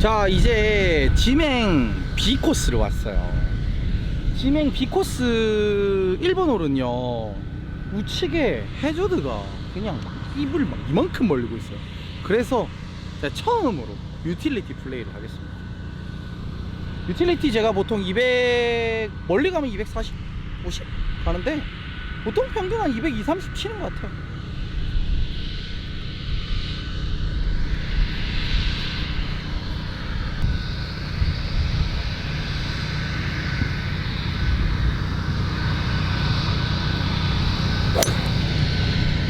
자, 이제 지맹 B코스를 왔어요. 지맹 B코스 1번 홀은요, 우측에 해저드가 그냥 막 입을 막 이만큼 벌리고 있어요. 그래서 제가 처음으로 유틸리티 플레이를 하겠습니다. 유틸리티 제가 보통 200 멀리 가면 240, 50 가는데 보통 평균 한 220, 30 치는 것 같아요.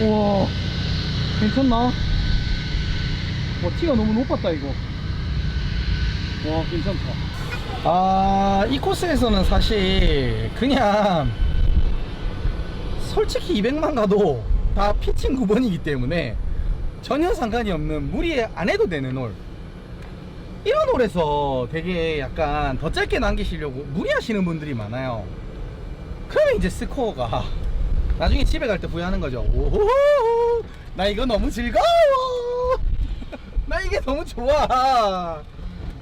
우와, 괜찮나? 와, 티가 너무 높았다 이거. 와, 괜찮다. 아, 이 코스에서는 사실 그냥 솔직히 200만 가도 다 피칭 9번이기 때문에 전혀 상관이 없는, 무리 안 해도 되는 홀. 이런 홀에서 되게 약간 더 짧게 남기시려고 무리하시는 분들이 많아요. 그러면 이제 스코어가 나중에 집에 갈 때 후회하는 거죠. 오호호, 나 이거 너무 즐거워. 나 이게 너무 좋아.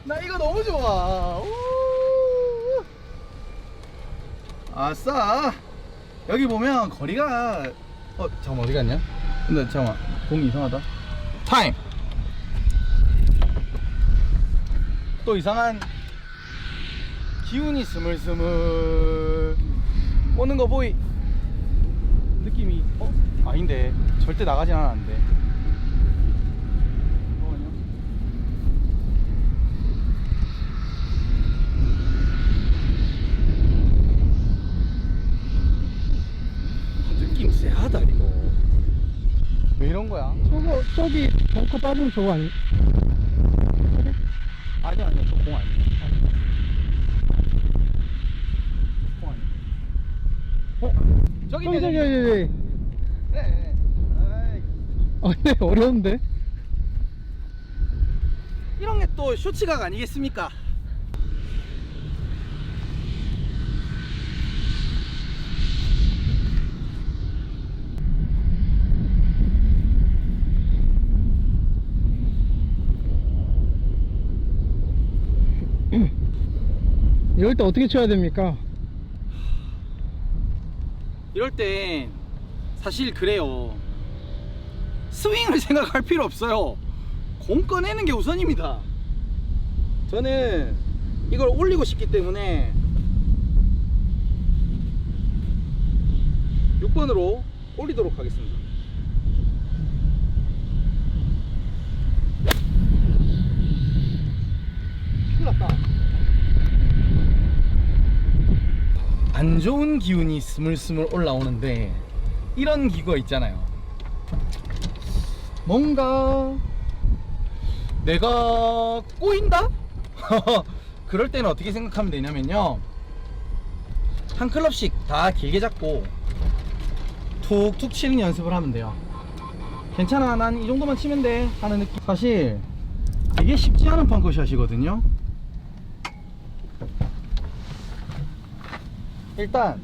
나 이거 너무 좋아. 오. 아싸. 여기 보면 거리가 잠깐만, 어디 갔냐? 근데 잠깐만, 공이 이상하다. 타임. 또 이상한 기운이 스물스물 오는 거 보이. 느낌이 아닌데 절대 나가진 않았는데. 느낌 쎄하다 이거. 왜 이런 거야? 저기 벙커 빠지면 저거 아니? 아니야, 저 공 아니야. 공 아니야. 저기 있네, 저기. 그래. 아이, 네, 어려운데? 이런 게 또 쇼츠각 아니겠습니까? 이럴 때 어떻게 쳐야 됩니까? 이럴 땐 사실 그래요. 스윙을 생각할 필요 없어요. 공 꺼내는 게 우선입니다. 저는 이걸 올리고 싶기 때문에 6번으로 올리도록 하겠습니다. 큰일 났다. 안 좋은 기운이 스물스물 올라오는데 이런 기구가 있잖아요. 뭔가 내가 꼬인다? 그럴 때는 어떻게 생각하면 되냐면요, 한 클럽씩 다 길게 잡고 툭툭 치는 연습을 하면 돼요. 괜찮아, 난 이 정도만 치면 돼 하는 느낌. 사실 이게 쉽지 않은 펑크샷이거든요. 일단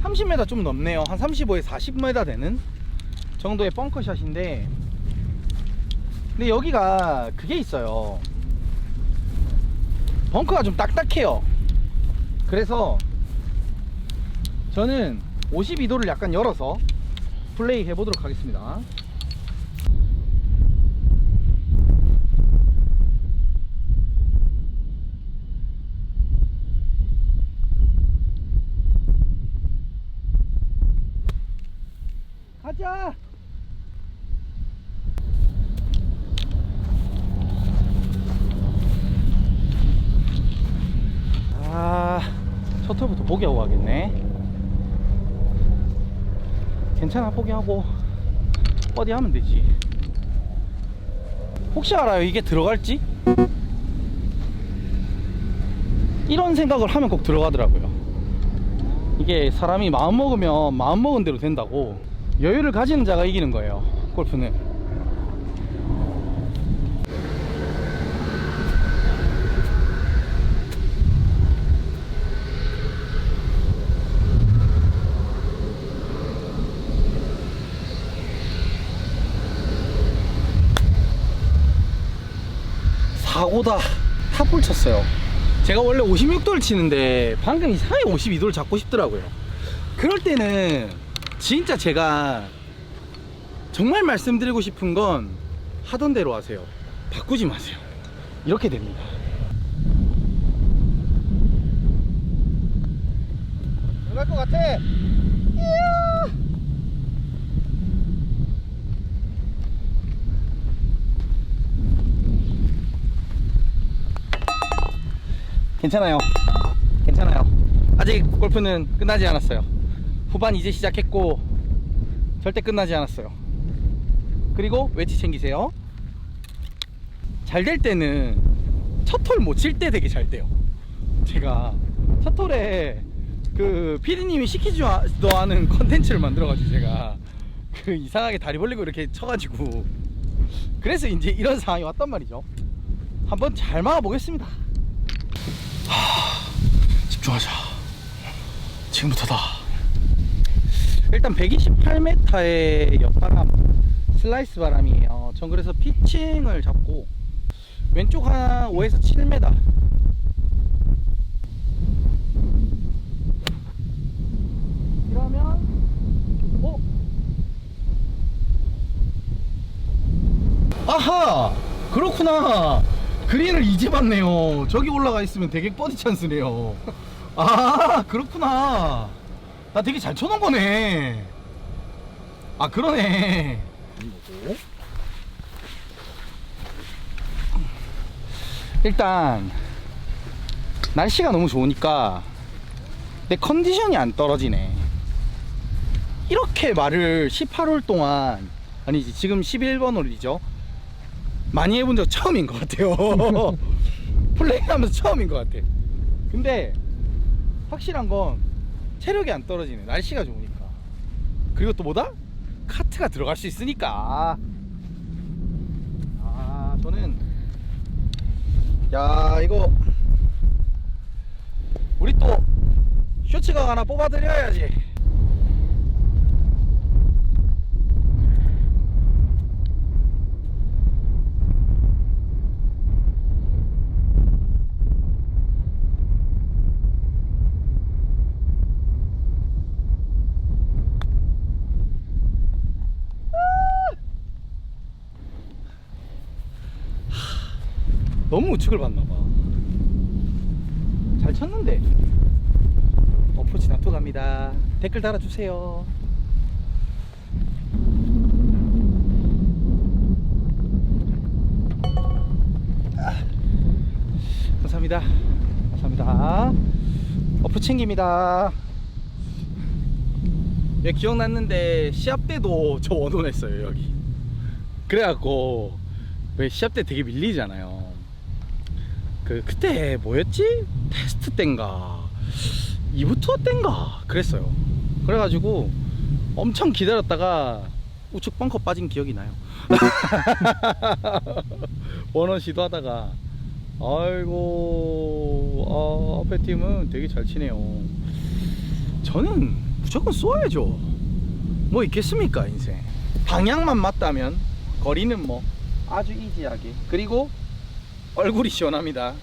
30m 좀 넘네요. 한 35에서 40m 되는 정도의 벙커샷인데, 근데 여기가 그게 있어요. 벙커가 좀 딱딱해요. 그래서 저는 52도를 약간 열어서 플레이 해보도록 하겠습니다. 가자. 첫 홀부터 포기하고 가겠네. 괜찮아, 포기하고 버디 하면 되지. 혹시 알아요, 이게 들어갈지? 이런 생각을 하면 꼭 들어가더라고요. 이게 사람이 마음 먹으면 마음 먹은 대로 된다고. 여유를 가지는 자가 이기는 거예요, 골프는. 나고다 탑볼 쳤어요. 제가 원래 56도를 치는데 방금 이상하게 52도를 잡고 싶더라고요. 그럴 때는 진짜 제가 정말 말씀드리고 싶은 건 하던 대로 하세요. 바꾸지 마세요. 이렇게 됩니다. 들어갈 것 같아. 이야. 괜찮아요. 괜찮아요. 아직 골프는 끝나지 않았어요. 후반 이제 시작했고 절대 끝나지 않았어요. 그리고 웨지 챙기세요. 잘 될 때는 첫 홀 못 칠 때 되게 잘 돼요. 제가 첫 홀에 그 피디님이 시키지도 않은 컨텐츠를 만들어가지고 제가 그 이상하게 다리 벌리고 이렇게 쳐가지고 그래서 이제 이런 상황이 왔단 말이죠. 한번 잘 막아보겠습니다. 집중하자. 지금부터다. 일단 128m의 옆바람 슬라이스 바람이에요. 전 그래서 피칭을 잡고 왼쪽 한 5에서 7m 이러면 아하 그렇구나. 그린을 이제 봤네요. 저기 올라가 있으면 되게 버디 찬스네요. 아 그렇구나. 나 되게 잘 쳐놓은 거네. 아 그러네. 일단 날씨가 너무 좋으니까 내 컨디션이 안 떨어지네. 이렇게 말을 18홀 동안, 아니지 지금 11번 홀이죠, 많이 해본 적 처음인 것 같아요. 플레이 하면서 처음인 것 같아. 근데 확실한 건 체력이 안 떨어지네. 날씨가 좋으니까. 그리고 또 뭐다? 카트가 들어갈 수 있으니까. 아 저는 야 이거 우리 또 쇼츠각 하나 뽑아드려야지. 너무 우측을 봤나봐. 잘 쳤는데. 어프로치 놔둬 갑니다. 댓글 달아주세요. 감사합니다. 감사합니다. 어프 챙깁니다. 예, 기억났는데 시합 때도 저 원혼했어요 여기. 그래갖고 왜 시합 때 되게 밀리잖아요. 그때 뭐였지? 테스트 땐가 2부 투어 땐가 그랬어요. 그래가지고 엄청 기다렸다가 우측 벙커 빠진 기억이 나요. 원원 시도하다가 아이고 앞에 팀은 되게 잘 치네요. 저는 무조건 쏘야죠. 뭐 있겠습니까 인생. 방향만 맞다면 거리는 뭐 아주 이지하게. 그리고 얼굴이 시원합니다.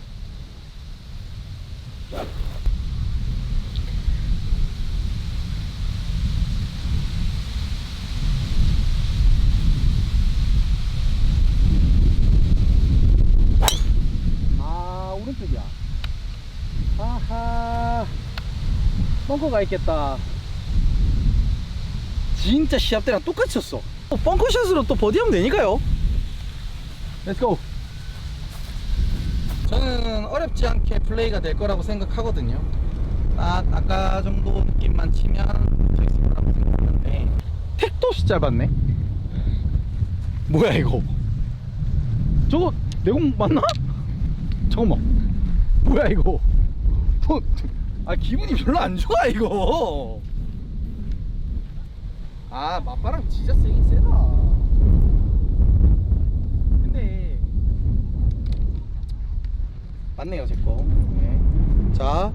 아 오른쪽이야. 아하 벙커가 있겠다. 진짜 시합 때랑 똑같이 쳤어. 벙커샷으로 또 버디하면 되니까요. 렛츠고. 저는 어렵지 않게 플레이가 될 거라고 생각하거든요. 딱 아까 정도 느낌만 치면 될 수 거라고 생각하는데 택도 없이 짧았네. 뭐야 이거? 저거 내공 맞나? 잠깐만. 뭐야 이거? 아 기분이 별로 안 좋아 이거. 아 맞바람 진짜 세긴 세다. 근데 맞네요 제거. 네. 자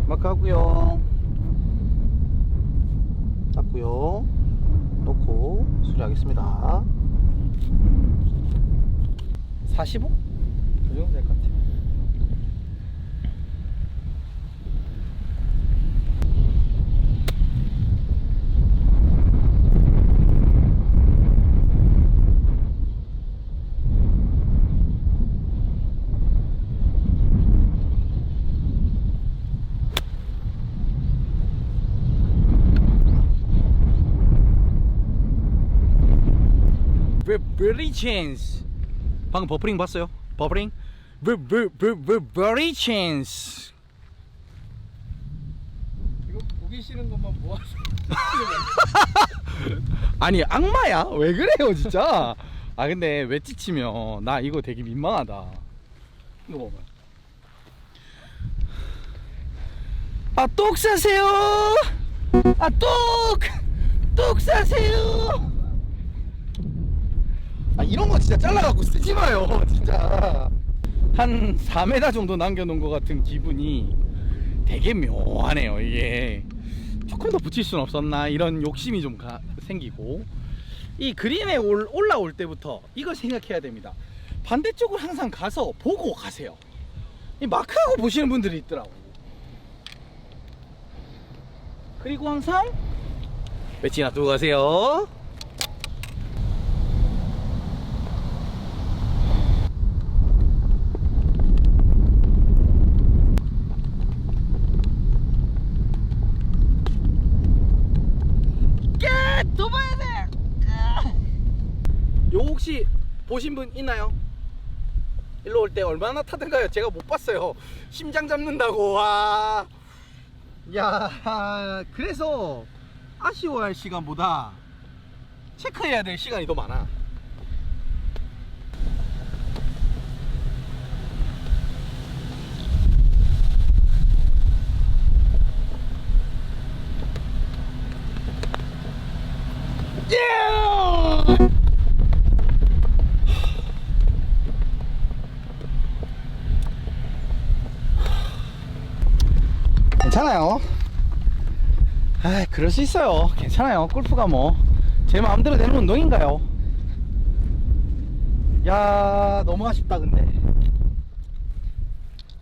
마크 하고요. 닦고요. 놓고 수리하겠습니다. 45? 그 정도 될 것 같아요. Very chance. 방금 버퍼링 봤어요? 버퍼링? Very chance. 이거 보기 싫은 것만 모아서. 아니 악마야? 왜 그래요 진짜? 아 근데 왜 찌치면 나 이거 되게 민망하다. 이거 봐봐. 아 똑 사세요. 아 똑 사세요. 아 이런 거 진짜 잘라갖고 쓰지 마요 진짜. 한 4m 정도 남겨놓은 것 같은 기분이 되게 묘하네요. 이게 조금 더 붙일 수는 없었나 이런 욕심이 좀 생기고, 이 그린에 올라올 때부터 이걸 생각해야 됩니다. 반대쪽을 항상 가서 보고 가세요. 이 마크하고 보시는 분들이 있더라고. 그리고 항상 배치 놔두고 가세요. 더 봐야 돼. 요 혹시 보신 분 있나요? 일로 올 때 얼마나 타던가요? 제가 못 봤어요. 심장 잡는다고. 와. 야, 그래서 아쉬워할 시간보다 체크해야 될 시간이 더 많아. 괜찮아요. 아, 그럴 수 있어요. 괜찮아요. 골프가 뭐 제 마음대로 되는 운동인가요? 야, 너무 아쉽다 근데.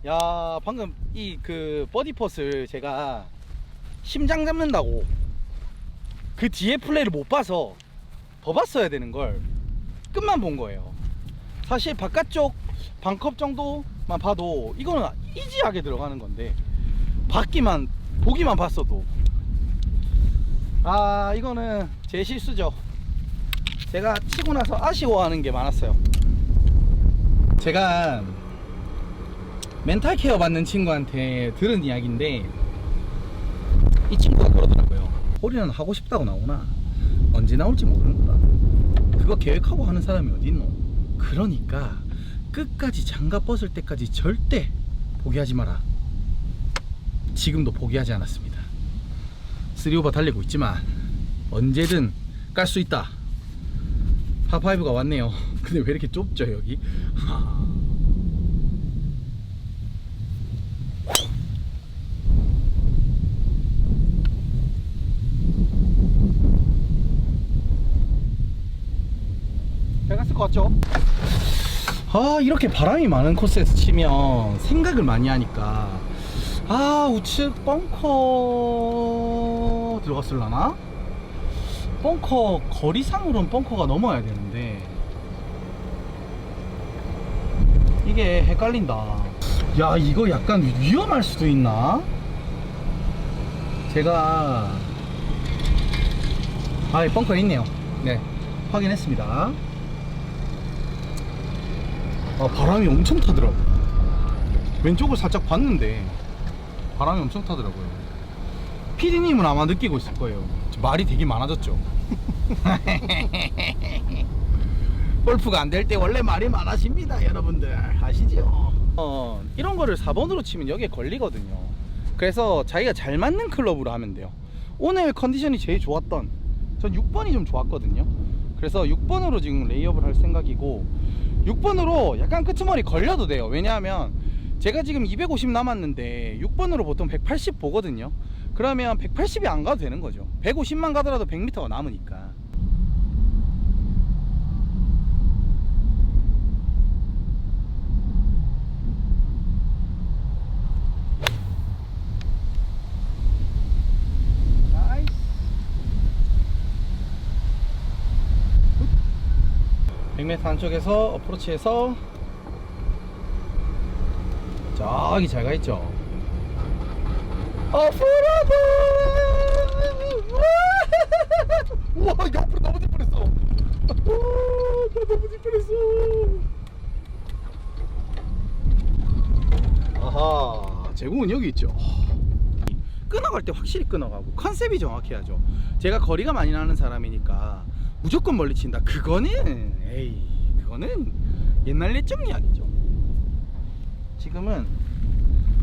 야, 방금 이 그 버디 퍼스를 제가 심장 잡는다고 그 뒤에 플레이를 못 봐서 더 봤어야 되는 걸 끝만 본 거예요. 사실 바깥쪽 반컵 정도만 봐도 이거는 이지하게 들어가는 건데, 보기만 봤어도, 아 이거는 제 실수죠. 제가 치고 나서 아쉬워하는 게 많았어요. 제가 멘탈 케어 받는 친구한테 들은 이야기인데, 이 친구가 그러더라고요. 홀인원 하고 싶다고 나오나 언제 나올지 모르는구나. 그거 계획하고 하는 사람이 어디 있노? 그러니까 끝까지 장갑 벗을 때까지 절대 포기하지 마라. 지금도 포기하지 않았습니다. 3오버 달리고 있지만 언제든 깔 수 있다. 파5가 왔네요. 근데 왜 이렇게 좁죠 여기? 잘 갔을 것 같죠? 아, 이렇게 바람이 많은 코스에서 치면 생각을 많이 하니까, 아 우측 벙커 들어갔을라나? 벙커 거리상으로는 벙커가 넘어야 되는데 이게 헷갈린다. 야, 이거 약간 위험할 수도 있나? 제가 벙커 있네요. 네, 확인했습니다. 바람이 엄청 타더라고. 왼쪽을 살짝 봤는데 바람이 엄청 타더라고요. PD님은 아마 느끼고 있을 거예요. 말이 되게 많아졌죠. 골프가 안 될 때 원래 말이 많아집니다 여러분들, 아시죠? 이런 거를 4번으로 치면 여기에 걸리거든요. 그래서 자기가 잘 맞는 클럽으로 하면 돼요. 오늘 컨디션이 제일 좋았던, 전 6번이 좀 좋았거든요. 그래서 6번으로 지금 레이업을 할 생각이고, 6번으로 약간 끄트머리 걸려도 돼요. 왜냐하면 제가 지금 250 남았는데 6번으로 보통 180 보거든요. 그러면 180이 안 가도 되는 거죠. 150만 가더라도 100m가 남으니까. 100m 안쪽에서 어프로치해서 저기 잘 가있죠. 어프로드. 우와 옆으로 너무 뒷뻔했어. 나 너무 뒷뻔했어. 아하, 제공은 여기 있죠. 끊어갈 때 확실히 끊어가고 컨셉이 정확해야죠. 제가 거리가 많이 나는 사람이니까 무조건 멀리 친다, 그거는 에이, 그거는 옛날 옛적 이야기죠. 지금은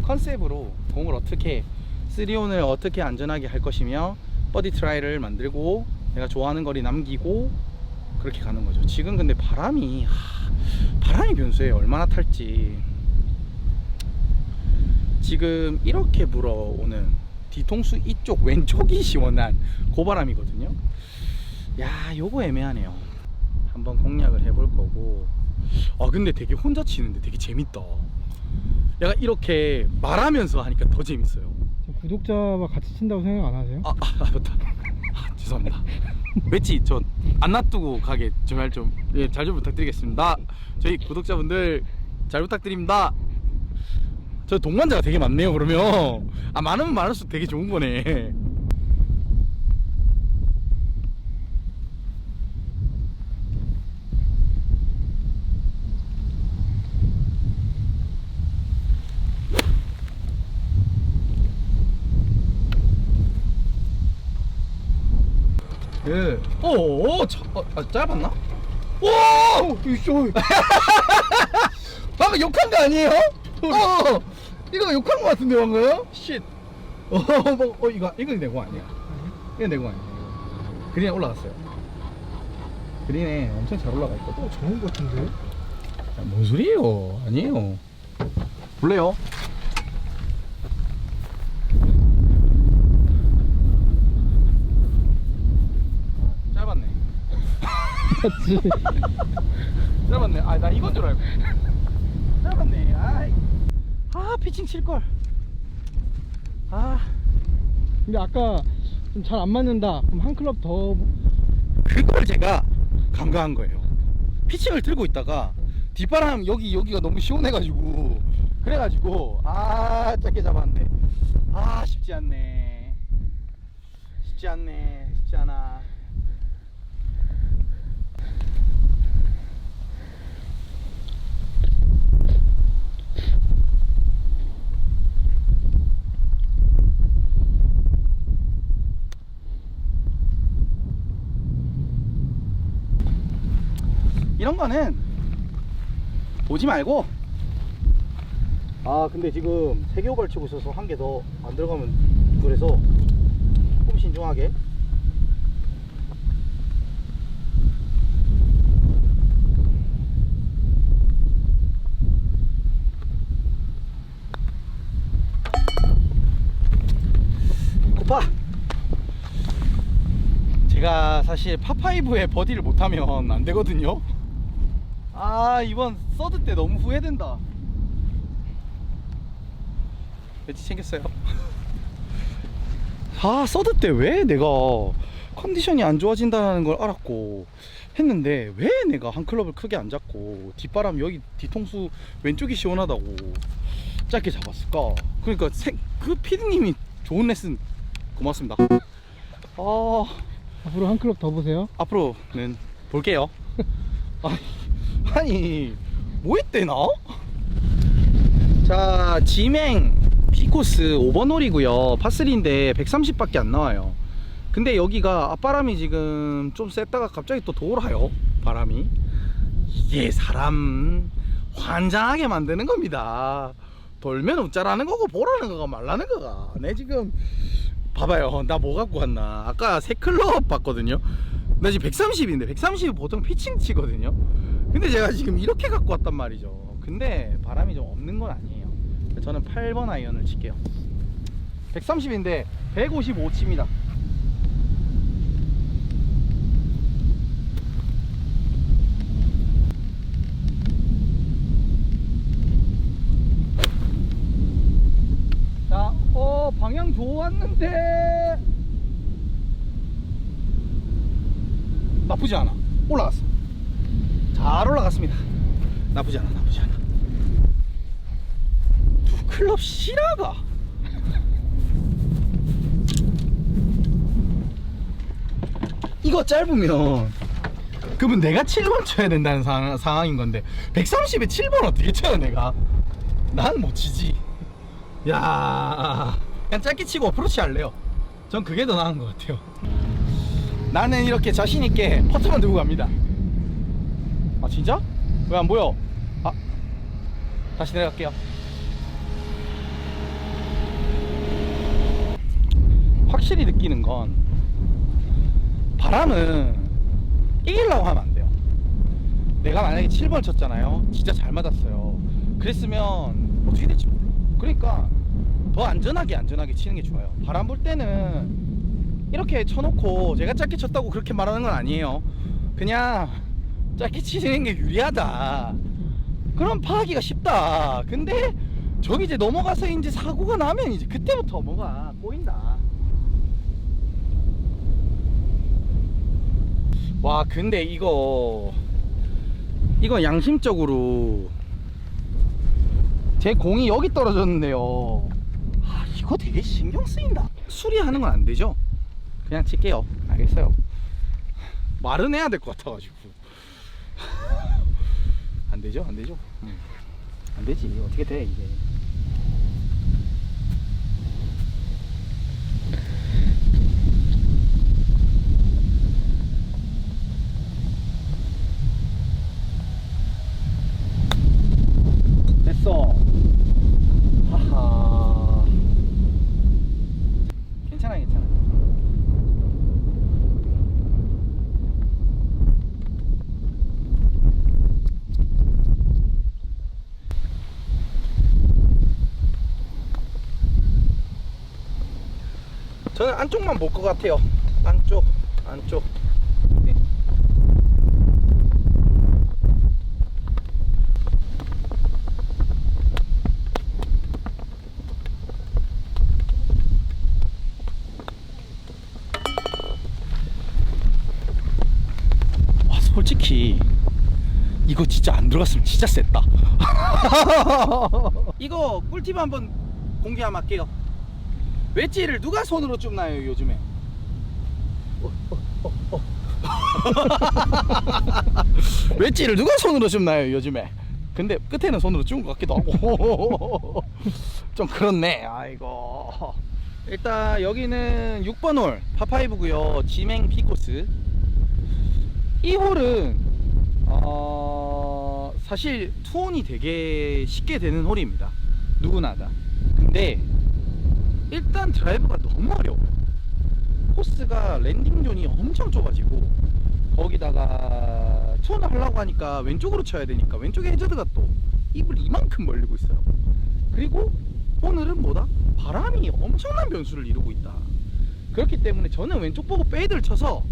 컨셉으로 공을 어떻게 3온을 어떻게 안전하게 할 것이며 버디 트라이를 만들고 내가 좋아하는 거리 남기고 그렇게 가는 거죠. 지금 근데 바람이 변수예요. 얼마나 탈지. 지금 이렇게 불어오는 뒤통수 이쪽 왼쪽이 시원한 고바람이거든요. 야, 요거 애매하네요. 한번 공략을 해볼 거고. 아, 근데 되게 혼자 치는데 되게 재밌다. 약간 이렇게 말하면서 하니까 더 재밌어요. 구독자와 같이 친다고 생각 안 하세요? 맞다. 죄송합니다. 웨지 저 안 놔두고 가게 정말 좀 잘 좀 부탁드리겠습니다. 저희 구독자분들 잘 부탁드립니다. 저 동반자가 되게 많네요. 그러면 많으면 많을수록 되게 좋은 거네. 예. 짧았나? 오! 이쇼. 방금 욕한 거 아니에요? 이거 욕한 거 같은데 방금? 쉿. 이거 내고 아니야. 이거 내고 아니야. 그린에 올라갔어요. 그린에 엄청 잘 올라가 있거든. 좋은 거 같은데? 뭔 소리예요? 아니에요. 볼래요? 짧았네. 맞지? 짧았네. 나 이건 줄 알고. 짧았네. 피칭 칠걸. 근데 아까 좀 잘 안 맞는다. 그럼 한 클럽 더. 그걸 제가 간과한 거예요. 피칭을 들고 있다가 뒷바람 여기가 너무 시원해가지고, 그래가지고 짧게 잡았네. 쉽지 않네. 쉽지 않아. 이런 거는 보지 말고. 근데 지금 3개 치고 있어서 한 개 더 안 들어가면, 그래서 조금 신중하게. 고파. 제가 사실 파5에 버디를 못하면 안 되거든요. 이번 서드 때 너무 후회된다. 웨지 챙겼어요. 서드 때 왜 내가 컨디션이 안 좋아진다는 걸 알았고 했는데, 왜 내가 한 클럽을 크게 안 잡고 뒷바람 여기 뒤통수 왼쪽이 시원하다고 짧게 잡았을까? 그러니까 그 피디님이 좋은 레슨 고맙습니다. 앞으로 한 클럽 더 보세요. 앞으로는 볼게요. 아니 뭐 했대나? 자, 지맹 B코스 5번 홀이고요. 파3인데 130밖에 안 나와요. 근데 여기가 앞바람이 지금 좀 셌다가 갑자기 또 돌아요. 바람이. 이게 사람 환장하게 만드는 겁니다. 돌면 웃자라는 거고 보라는 거가 말라는 거가. 내 지금 봐봐요. 나 뭐 갖고 왔나. 아까 새 클럽 봤거든요. 나 지금 130인데 130이 보통 피칭 치거든요. 근데 제가 지금 이렇게 갖고 왔단 말이죠. 근데 바람이 좀 없는 건 아니에요. 저는 8번 아이언을 칠게요. 130인데 155 칩니다. 자, 방향 좋았는데 나쁘지 않아. 올라갔어. 잘 올라갔습니다. 나쁘지 않아, 나쁘지 않아. 두 클럽 실화가 이거 짧으면 그러면 내가 7번 쳐야 된다는 상황인 건데 130에 7번 어떻게 쳐요 내가? 난 못 치지. 야, 그냥 짧게 치고 어프로치 할래요. 전 그게 더 나은 것 같아요. 나는 이렇게 자신 있게 퍼트만 들고 갑니다. 아 진짜? 왜 안 보여? 아, 다시 내려갈게요. 확실히 느끼는 건 바람은 이기려고 하면 안 돼요. 내가 만약에 7번 쳤잖아요. 진짜 잘 맞았어요. 그랬으면 어떻게 될지 몰라. 그러니까 더 안전하게 치는 게 좋아요. 바람 불 때는 이렇게 쳐놓고 제가 짧게 쳤다고 그렇게 말하는 건 아니에요. 그냥 짧게 치는 게 유리하다. 그럼 파하기가 쉽다. 근데 저기 이제 넘어가서 이제 사고가 나면 이제 그때부터 뭐가 꼬인다. 와, 근데 이거 양심적으로 제 공이 여기 떨어졌는데요. 아, 이거 되게 신경 쓰인다. 수리하는 건 안 되죠? 그냥 칠게요. 알겠어요. 말은 해야 될 것 같아가지고. 안 되죠? 안 되죠? 안 되지. 어떻게 돼, 이게. 됐어. 하하. 괜찮아, 괜찮아. 저는 안쪽만 볼 것 같아요. 안쪽. 네. 와, 솔직히 이거 진짜 안 들어갔으면 진짜 셌다. 이거 꿀팁 한번 공개 한번 할게요. 웨지를 누가 손으로 줍나요 요즘에? 웨지를 누가 손으로 줍나요 요즘에? 근데 끝에는 손으로 줍은 것 같기도 하고. 좀 그렇네. 아이고. 일단 여기는 6번 홀 파5고요 지맹 B코스. 이 홀은 사실 투혼이 되게 쉽게 되는 홀입니다. 누구나 다. 근데 일단 드라이브가 너무 어려워요. 코스가 랜딩 존이 엄청 좁아지고 거기다가 투혼을 하려고 하니까 왼쪽으로 쳐야 되니까 왼쪽에 해저드가 또 입을 이만큼 벌리고 있어요. 그리고 오늘은 뭐다? 바람이 엄청난 변수를 이루고 있다. 그렇기 때문에 저는 왼쪽 보고 페이드를 쳐서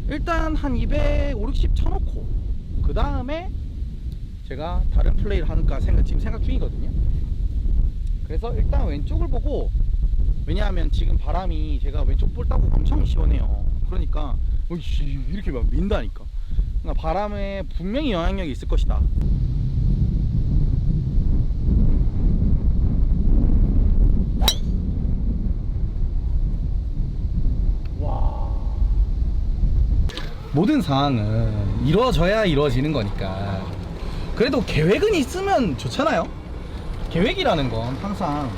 일단 한 250, 60 쳐놓고 그 다음에 제가 다른 플레이를 하는가 지금 생각 중이거든요. 그래서 일단 왼쪽을 보고, 왜냐하면 지금 바람이 제가 왼쪽 볼 따고 엄청 시원해요. 그러니까 이렇게 막 민다니까. 그러니까 바람에 분명히 영향력이 있을 것이다. 와, 모든 상황은 이루어져야 이루어지는 거니까 그래도 계획은 있으면 좋잖아요. 계획이라는 건 항상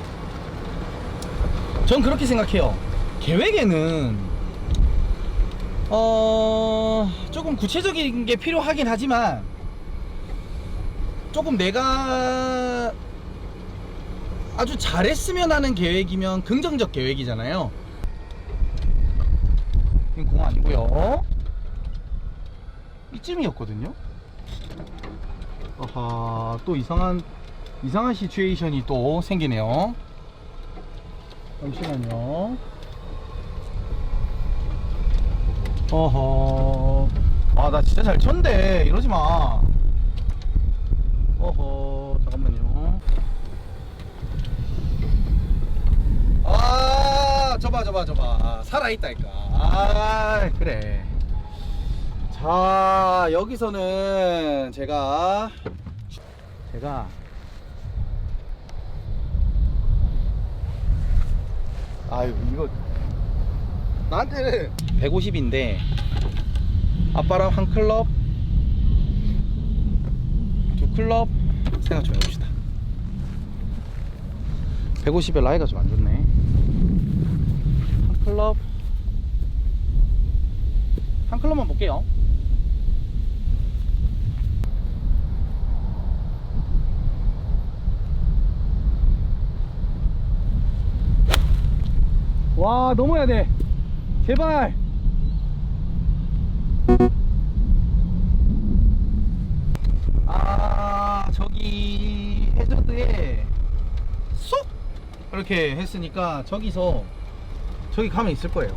전 그렇게 생각해요. 계획에는 조금 구체적인 게 필요하긴 하지만 조금 내가 아주 잘했으면 하는 계획이면 긍정적 계획이잖아요. 이건 공 아니고요. 이쯤이었거든요. 아하, 또 이상한 시츄에이션이 또 생기네요. 잠시만요. 어허. 아, 나 진짜 잘 쳤는데 이러지 마. 어허, 잠깐만요. 아, 저봐 살아있다니까. 아, 그래. 자, 여기서는 제가 아유, 이거 나한테는 150인데 아빠랑 한 클럽, 두 클럽 생각 좀 해봅시다. 150에 라이가 좀 안 좋네. 한 클럽만 볼게요. 와, 넘어야 돼. 제발. 아, 저기 해저드에 쏙 이렇게 했으니까 저기서 저기 가면 있을 거예요.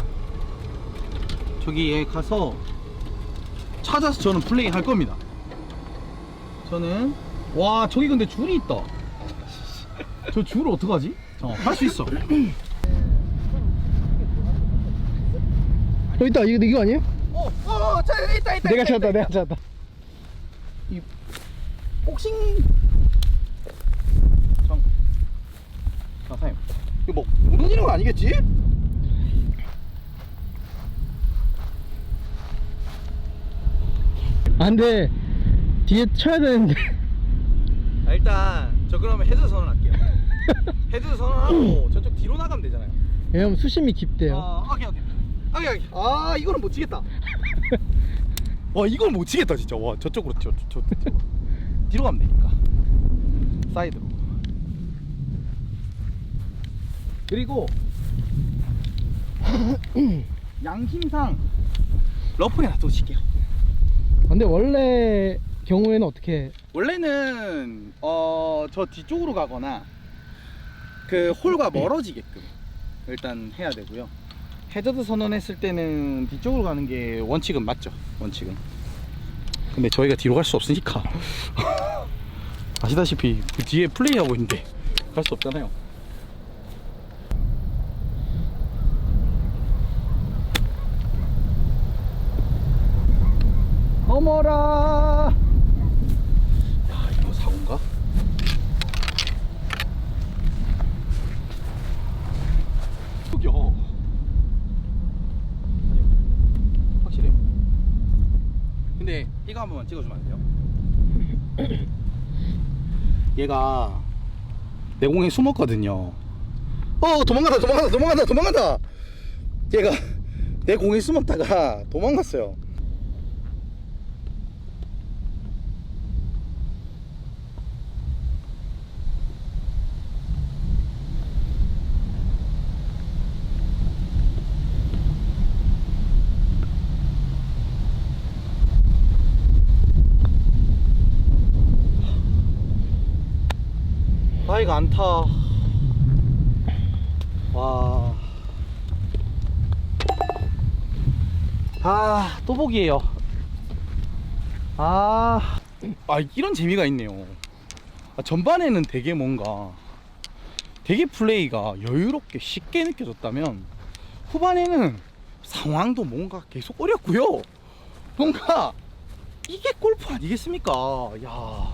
저기에 가서 찾아서 저는 플레이 할 겁니다. 저는 와, 저기 근데 줄이 있다. 저 줄을 어떡하지? 할 수 있어. 여기 있다. 이거 아니에요? 저 있다. 내가 찾았다. 이 복싱 사장님, 이거 뭐 무너지는 거 아니겠지? 안 돼. 뒤에 쳐야 되는데. 일단 저 그러면 헤드 선언할게요. 헤드 선언하고 저쪽 뒤로 나가면 되잖아요. 왜냐면 수심이 깊대요. 오케이. 아, 이거는 못 치겠다. 와, 이걸 못 치겠다 진짜. 와, 저쪽으로 저 뒤로 가면 되니까. 사이드로. 그리고 양심상 러프에 놔두고 칠게요. 근데 원래 경우에는 어떻게? 원래는 저 뒤쪽으로 가거나 그 홀과 멀어지게끔 일단 해야 되고요. 해저드 선언했을 때는 뒤쪽으로 가는 게 원칙은 맞죠. 원칙은. 근데 저희가 뒤로 갈 수 없으니까 아시다시피 그 뒤에 플레이하고 있는데 갈 수 없잖아요. 넘어라. 야, 이거 사고인가? 저기요. 아니, 확실해요. 근데 이거 한 번만 찍어주면 안 돼요? 얘가 내공에 숨었거든요. 도망간다. 얘가 내 공에 숨었다가 도망갔어요. 라이가 안 타. 와. 또 보기에요. 이런 재미가 있네요. 전반에는 되게 되게 플레이가 여유롭게 쉽게 느껴졌다면 후반에는 상황도 뭔가 계속 어렵고요. 뭔가 이게 골프 아니겠습니까? 야.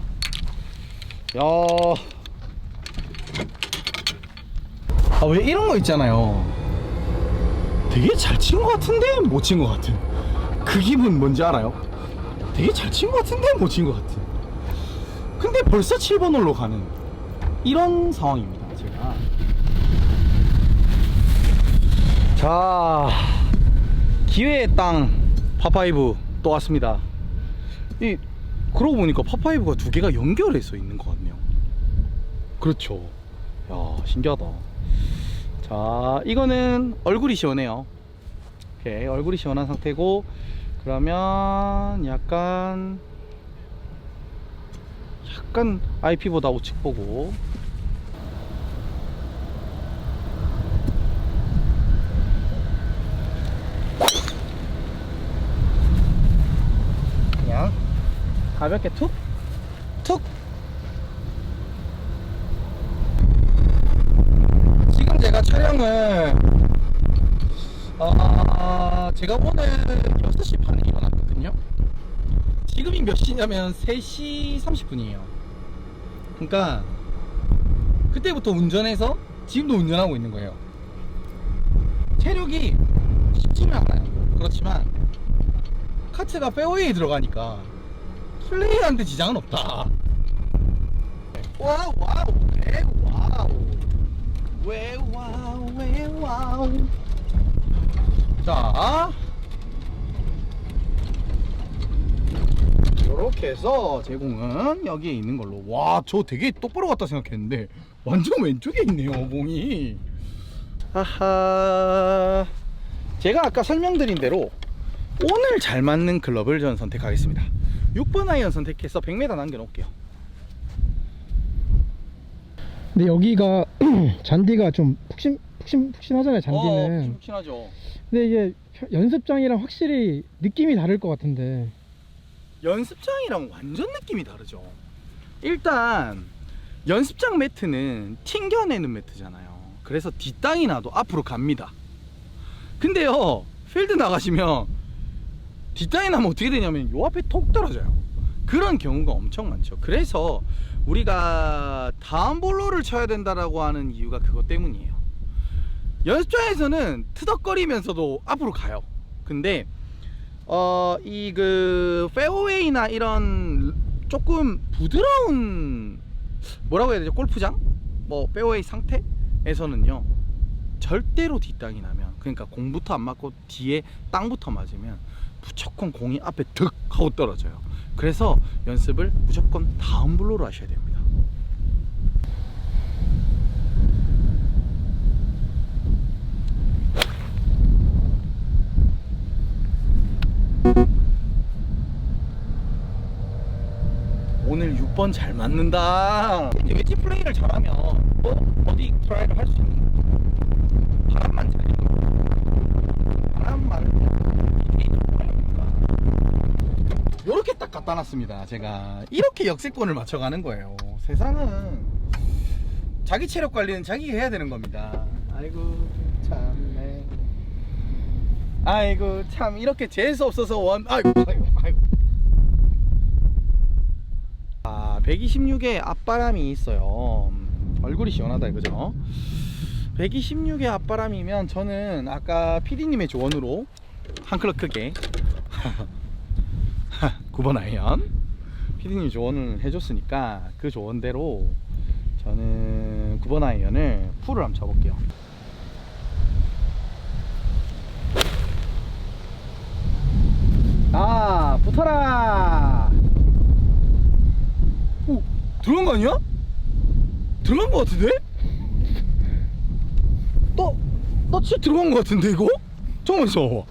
왜 이런 거 있잖아요. 되게 잘 친 것 같은데 못 친 것 같은 그 기분 뭔지 알아요? 되게 잘 친 것 같은데 못 친 것 같은. 근데 벌써 7번 홀로 가는 이런 상황입니다. 제가 자, 기회의 땅 파5 또 왔습니다. 그러고 보니까 파5가 두 개가 연결해서 있는 것 같네요. 그렇죠. 야, 신기하다. 자, 이거는 얼굴이 시원해요. 오케이, 얼굴이 시원한 상태고, 그러면 약간 IP보다 우측 보고. 그냥 가볍게 툭 제가 촬영을 제가 오늘 6시 반에 일어났거든요. 몇 시냐면 3시 30분이에요. 그러니까 그때부터 운전해서 지금도 운전하고 있는 거예요. 체력이 쉽지는 않아요. 그렇지만 카트가 페어웨이에 들어가니까 플레이하는데 지장은 없다. 와우 와우 왜 와우 왜 와우 왜 와우. 자 요렇게 해서 제공은 여기에 있는 걸로. 와, 저 되게 똑바로 갔다 생각했는데 완전 왼쪽에 있네요, 봉이. 하하. 제가 아까 설명드린 대로 오늘 잘 맞는 클럽을 저는 선택하겠습니다. 6번 아이언 선택해서 100m 남겨놓을게요. 근데 여기가 잔디가 좀 푹신하잖아요, 잔디는. 푹신하죠. 근데 이게 연습장이랑 확실히 느낌이 다를 것 같은데. 연습장이랑 완전 느낌이 다르죠. 일단 연습장 매트는 튕겨내는 매트잖아요. 그래서 뒷땅이 나도 앞으로 갑니다. 근데요, 필드 나가시면 뒷땅이 나면 어떻게 되냐면 요 앞에 톡 떨어져요. 그런 경우가 엄청 많죠. 그래서 우리가 다운볼로를 쳐야 된다라고 하는 이유가 그것 때문이에요. 연습장에서는 트덕거리면서도 앞으로 가요. 근데 이 그 페어웨이나 이런 조금 부드러운 뭐라고 해야 되죠? 골프장? 뭐 페어웨이 상태에서는요 절대로 뒷땅이 나면, 그러니까 공부터 안 맞고 뒤에 땅부터 맞으면 무조건 공이 앞에 득 하고 떨어져요. 그래서 연습을 무조건 다운블로로 하셔야 됩니다. 오늘 6번 잘 맞는다. 웨지 플레이를 잘하면 어디 트라이를 할 수 있는 거죠. 바람만 잘 잡으면, 바람만 이렇게 딱 갖다 놨습니다. 제가 이렇게 역세권을 맞춰가는 거예요. 세상은 자기 체력 관리는 자기가 해야 되는 겁니다. 아이고 참네. 아이고 참, 이렇게 재수 없어서 아이고 126에 앞바람이 있어요. 얼굴이 시원하다 이거죠. 126의 앞바람이면 저는 아까 PD님의 조언으로 한 클럽 크게 9번 아이언 PD님 조언을 해줬으니까 그 조언대로 저는 9번 아이언을 풀을 한번 쳐볼게요. 아, 붙어라. 오, 들어간 거 아니야? 들어간 거 같은데? 나 진짜 들어간 거 같은데 이거? 잠깐만 있어.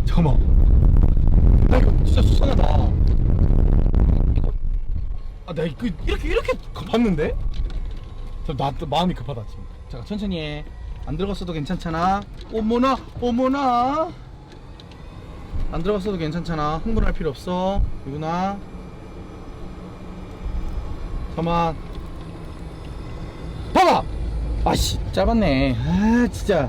잠깐만. 나 이거 진짜 수상하다. 이거, 나 이거 이렇게 봤는데? 나 마음이 급하다 지금. 잠깐 천천히 해. 안 들어갔어도 괜찮잖아. 어머나. 안 들어갔어도 괜찮잖아. 흥분할 필요 없어. 이구나. 잠깐만. 봐봐! 아씨, 짧았네. 아, 진짜.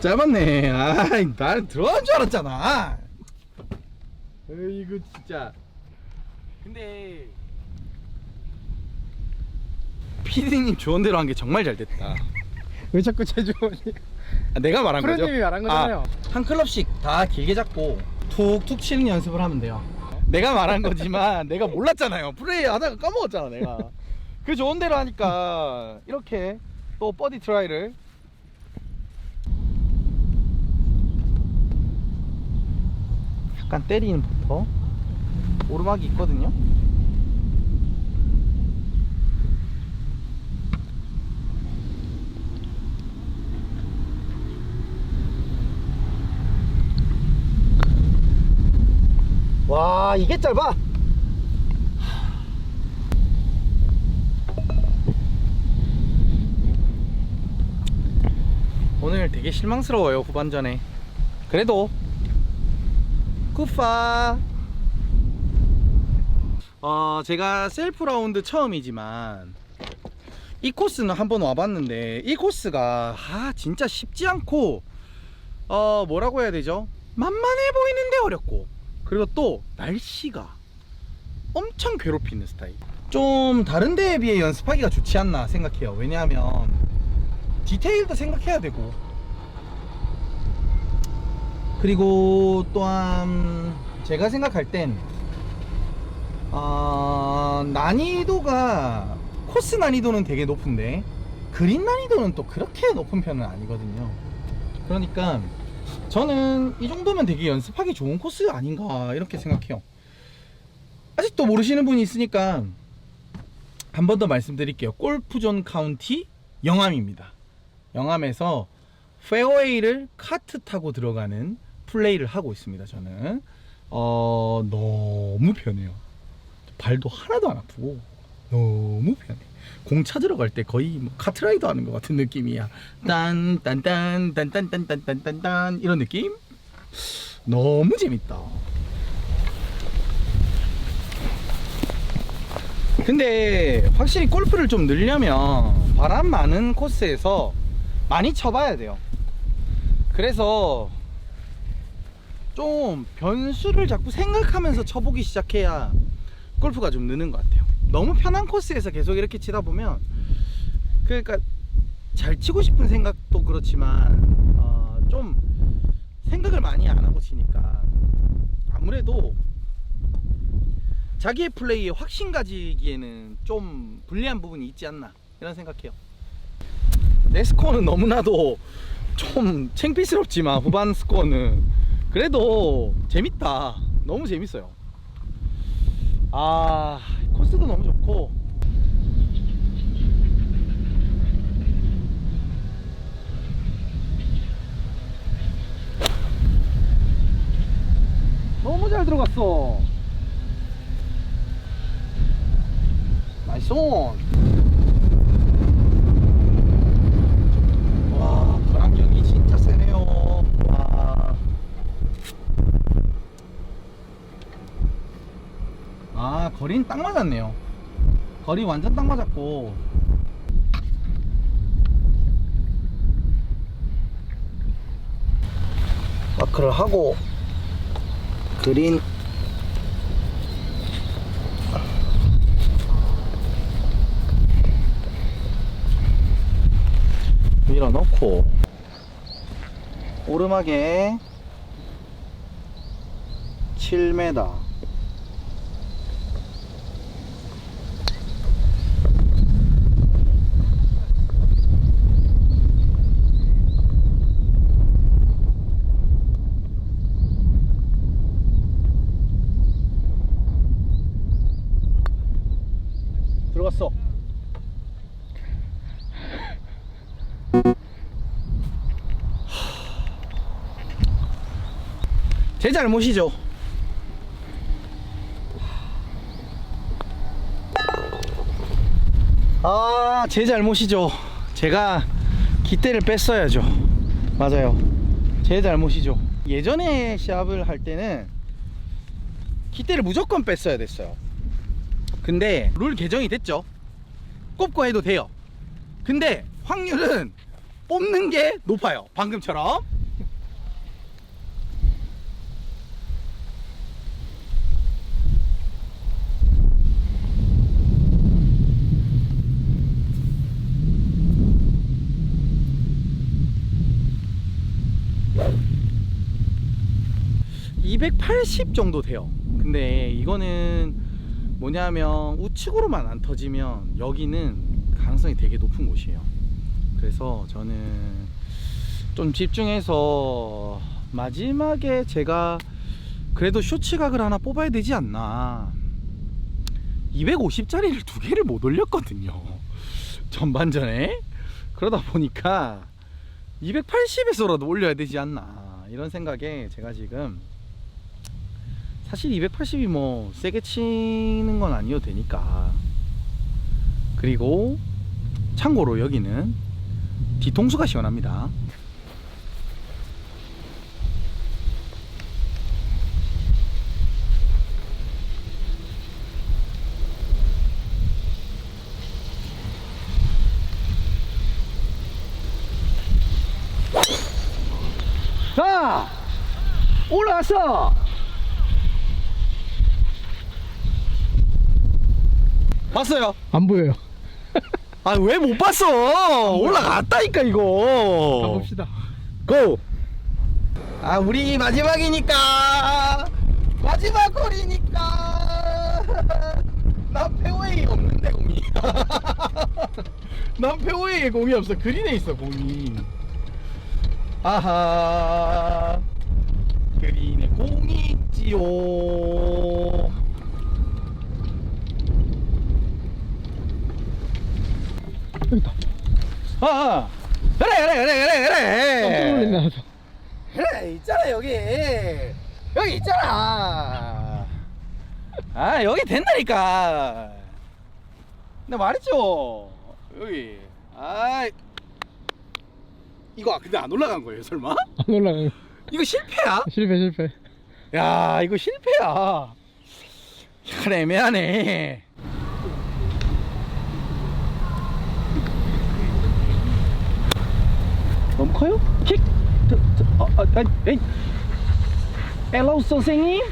짧았네. 아이, 나는 들어간 줄 알았잖아. 이거 진짜. 근데 피디님 조언대로 한 게 정말 잘 됐다. 왜 자꾸 제주원이? 내가 말한 거죠? 프로님이 말한 거잖아요. 한 클럽씩 다 길게 잡고 툭툭 치는 연습을 하면 돼요. 내가 말한 거지만 내가 몰랐잖아요. 플레이 하다가 까먹었잖아 내가. 그 좋은 대로 하니까 이렇게 또 버디 트라이를. 약간 때리는 부터 오르막이 있거든요. 와, 이게 짧아. 오늘 되게 실망스러워요. 후반전에 그래도 굿파. 제가 셀프 라운드 처음이지만 이 코스는 한번 와봤는데 이 코스가 진짜 쉽지 않고 뭐라고 해야 되죠? 만만해 보이는데 어렵고, 그리고 또 날씨가 엄청 괴롭히는 스타일. 좀 다른 데에 비해 연습하기가 좋지 않나 생각해요. 왜냐하면 디테일도 생각해야 되고, 그리고 또한 제가 생각할 땐 난이도가, 코스 난이도는 되게 높은데 그린 난이도는 또 그렇게 높은 편은 아니거든요. 그러니까 저는 이 정도면 되게 연습하기 좋은 코스 아닌가 이렇게 생각해요. 아직도 모르시는 분이 있으니까 한 번 더 말씀드릴게요. 골프존 카운티 영암입니다. 영암에서 페어웨이를 카트 타고 들어가는 플레이를 하고 있습니다. 저는 너무 편해요. 발도 하나도 안 아프고 너무 편해. 공 찾으러 갈 때 거의 뭐 카트라이더 하는 것 같은 느낌이야. 딴딴딴딴딴딴딴딴딴 이런 느낌? 너무 재밌다. 근데 확실히 골프를 좀 늘려면 바람 많은 코스에서 많이 쳐봐야 돼요. 그래서 좀 변수를 자꾸 생각하면서 쳐보기 시작해야 골프가 좀 느는 것 같아요. 너무 편한 코스에서 계속 이렇게 치다 보면, 그러니까 잘 치고 싶은 생각도 그렇지만 좀 생각을 많이 안 하고 치니까 아무래도 자기의 플레이에 확신 가지기에는 좀 불리한 부분이 있지 않나 이런 생각해요. 내 스코어는 너무나도 좀 창피스럽지만 후반 스코어는 그래도 재밌다. 너무 재밌어요. 코스도 너무 좋고, 너무 잘 들어갔어. 나이스 온. 와, 불안경이 진짜 세네요. 와, 거리는 딱 맞았네요. 거리 완전 딱 맞았고, 마크를 하고 그린 밀어넣고 오르막에 7m. 들어갔어. 제 잘못이죠. 제 잘못이죠. 제가 기대를 뺐어야죠. 맞아요. 제 잘못이죠. 예전에 시합을 할 때는 기대를 무조건 뺐어야 됐어요. 근데 룰 개정이 됐죠. 꼽고 해도 돼요. 근데 확률은 뽑는 게 높아요. 방금처럼. (280) 정도 돼요. 근데 이거는 뭐냐면 우측으로만 안 터지면 여기는 가능성이 되게 높은 곳이에요. 그래서 저는 좀 집중해서 마지막에 제가 그래도 쇼츠각을 하나 뽑아야 되지 않나. 250짜리를 2개를 못 올렸거든요, 전반전에. 그러다 보니까 280에서라도 올려야 되지 않나 이런 생각에 제가 지금, 사실 280이 뭐 세게 치는 건 아니어도 되니까. 그리고 참고로 여기는 뒤통수가 시원합니다. 자, 올라왔어. 봤어요? 안 보여요. 아 왜 못 봤어? 올라갔다니까 이거. 가봅시다. 고! 아 우리 마지막이니까 마지막 홀이니까 난 페어웨이 없는데 공이 난 페어웨이에 공이 없어. 그린에 있어 공이. 아하 그린에 공이 있지요. 여기 있다. 아 그래 깜짝 놀랐네. 나도. 그래 있잖아 여기 있잖아. 아 여기 된다니까. 내가 말했죠 여기. 아 이거 근데 안 올라간 거예요 설마? 안 올라가요. 이거 실패야? 실패. 야 이거 실패야. 약간 애매하네. 너무 커요? 킥! 에이! 헬로 선생님?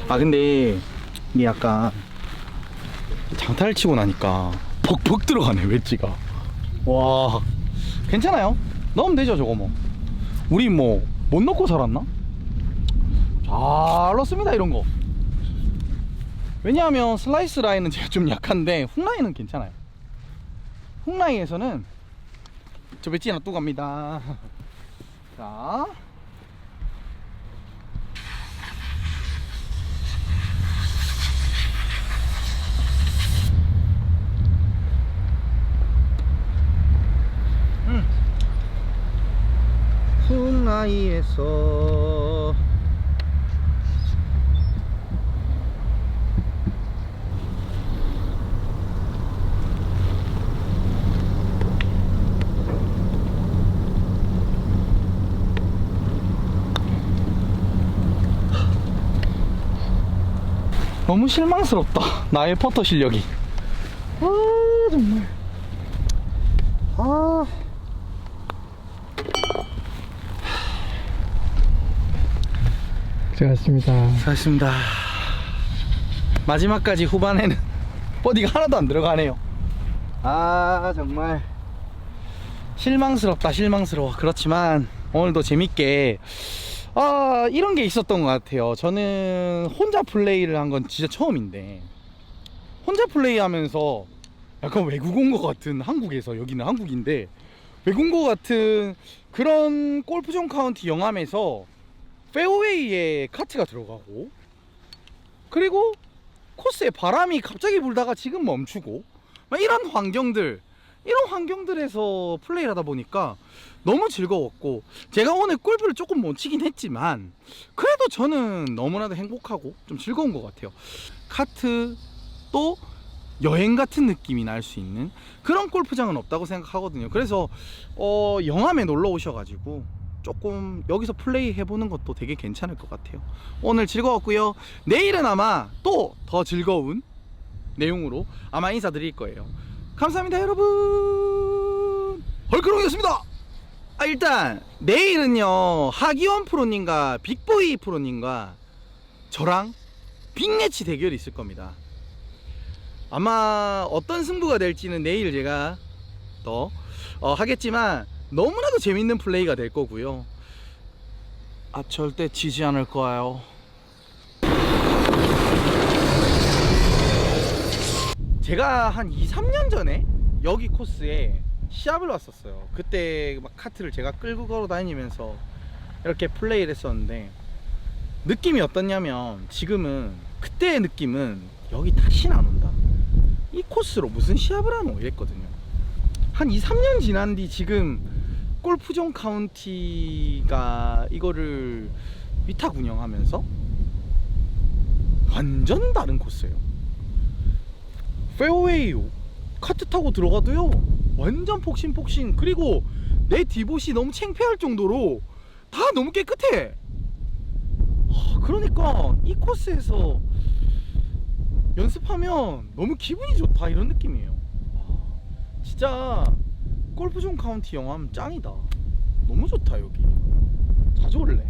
근데 이게 약간 장타를 치고 나니까 벅벅 들어가네 웨지가. 와 괜찮아요. 넣으면 되죠 저거 뭐. 우리 뭐 못 넣고 살았나? 잘 넣습니다 이런 거. 왜냐하면 슬라이스 라인은 제가 좀 약한데 훅 라인은 괜찮아요. 훅 라인에서는 저 웨지 놔두고 갑니다. 자 훅 라인에서 너무 실망스럽다 나의 퍼터 실력이. 정말 고생하셨습니다. 잘했습니다. 마지막까지 후반에는 버디가 하나도 안 들어가네요. 정말 실망스러워. 그렇지만 오늘도 재밌게 이런 게 있었던 것 같아요. 저는 혼자 플레이를 한 건 진짜 처음인데, 혼자 플레이 하면서 약간 외국 온 것 같은, 한국에서, 여기는 한국인데 외국 온 것 같은 그런 골프존 카운티 영암에서 페어웨이에 카트가 들어가고, 그리고 코스에 바람이 갑자기 불다가 지금 멈추고, 막 이런 환경들에서 플레이를 하다 보니까 너무 즐거웠고, 제가 오늘 골프를 조금 못 치긴 했지만 그래도 저는 너무나도 행복하고 좀 즐거운 것 같아요. 카트 또 여행 같은 느낌이 날 수 있는 그런 골프장은 없다고 생각하거든요. 그래서 영암에 놀러 오셔가지고 조금 여기서 플레이 해보는 것도 되게 괜찮을 것 같아요. 오늘 즐거웠고요. 내일은 아마 또 더 즐거운 내용으로 아마 인사드릴 거예요. 감사합니다 여러분. 헐크롱이었습니다. 일단 내일은요, 하기원 프로님과 빅보이 프로님과 저랑 빅매치 대결이 있을 겁니다. 아마 어떤 승부가 될지는 내일 제가 더 하겠지만 너무나도 재밌는 플레이가 될 거고요. 절대 지지 않을 거예요. 제가 한 2-3년 전에 여기 코스에 시합을 왔었어요. 그때 막 카트를 제가 끌고 걸어 다니면서 이렇게 플레이를 했었는데, 느낌이 어떻냐면, 지금은 그때의 느낌은 여기 다시는 안 온다, 이 코스로 무슨 시합을 하노 이랬거든요. 한 2-3년 지난 뒤 지금 골프존 카운티가 이거를 위탁 운영하면서 완전 다른 코스예요. 페어웨이 카트 타고 들어가도요 완전 폭신폭신, 그리고 내 디봇이 너무 창피할 정도로 다 너무 깨끗해. 그러니까 이 코스에서 연습하면 너무 기분이 좋다, 이런 느낌이에요. 진짜 골프존 카운티 영화하면 짱이다. 너무 좋다 여기. 자주 올래.